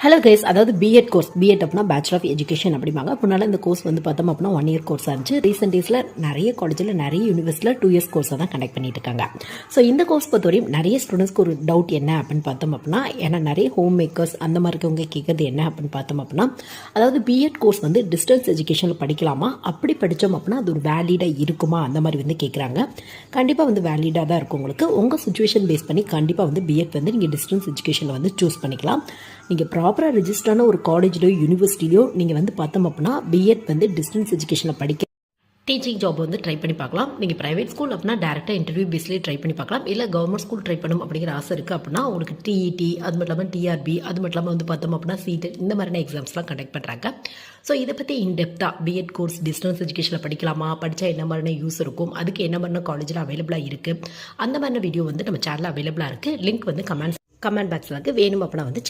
Hello guys, அதாவது BEd course. BEd அப்படின்னா bachelor of education அப்படிம்பாங்க. முன்னால இந்த கோர்ஸ் வந்து பார்த்தோம் அப்படின்னா 1 இயர் கோர்ஸாக இருந்துச்சு. ரீசெண்ட் டேஸில் நிறைய காலேஜில் நிறைய யூனிவர்சிட்டியில் 2 இயர்ஸ் கோர்ஸாக தான் கண்டக்ட் பண்ணிட்டு இருக்காங்க. ஸோ இந்த கோர்ஸ் பொறுத்தவரையும் நிறைய ஸ்டூடெண்ட்ஸ்க்கு ஒரு டவுட் என்ன அப்படின்னு பார்த்தோம் அப்படின்னா, ஏன்னா நிறைய ஹோம் மேக்கர்ஸ் அந்த மாதிரி இருக்கவங்க கேட்கறது என்ன அப்படின்னு பார்த்தோம் அப்படின்னா, அதாவது பிஎட் கோர்ஸ் வந்து டிஸ்டன்ஸ் எஜுகேஷனில் படிக்கலாமா, அப்படி படித்தோம் அப்படின்னா அது ஒரு வேலிடாக இருக்குமா, அந்த மாதிரி வந்து கேட்குறாங்க. கண்டிப்பாக வந்து வேலிடாக தான் இருக்கும். உங்களுக்கு உங்கள் சுச்சுவேஷன் பேஸ் பண்ணி கண்டிப்பாக வந்து பிஎட் வந்து நீங்கள் டிஸ்டன்ஸ் எஜுகேஷனில் வந்து சூஸ் பண்ணிக்கலாம். நீங்கள் ப்ராப்பராக ரெஜிஸ்டரான ஒரு காலேஜ்லையோ யூனிவர்சிட்டிலையோ நீங்கள் வந்து பார்த்தோம் அப்படின்னா பிஎட் வந்து டிஸ்டன்ஸ் எஜுகேஷனில் படிக்க டீச்சிங் ஜாப் வந்து ட்ரை பண்ணி பார்க்கலாம். நீங்கள் ப்ரைவேட் ஸ்கூல் அப்படின்னா டேரெக்டாக இன்டர்வியூ பேஸ்லேயே ட்ரை பண்ணி பார்க்கலாம். இல்லை கவர்மெண்ட் ஸ்கூல் ட்ரை பண்ணணும் அப்படிங்கிற ஆசை இருக்குது அப்படின்னா உங்களுக்கு டிஇடி, அது மட்டும் இல்லாமல் டிஆர்பி, அது மட்டும் இல்லாமல் வந்து பார்த்தோம் அப்படின்னா சீட், இந்த மாதிரியான எக்ஸாம்ஸ்லாம் கண்டக்ட் பண்ணுறாங்க. ஸோ இதை பற்றி இன்டெப்த்தாக பிஎட் கோர்ஸ் டிஸ்டன்ஸ் எஜுகேஷனில் படிக்கலாமா, படித்தா என்ன மாதிரியான யூஸ் இருக்கும், அதுக்கு என்ன மாதிரியான காலேஜில் அவைலபிளாக இருக்குது, அந்த மாதிரியான வீடியோ வந்து நம்ம சேனலில் அவைலபிளாக இருக்குது. லிங்க் வந்து கமெண்ட் பாக்ஸில் இருக்குது. வேணும் அப்படின்னா வந்து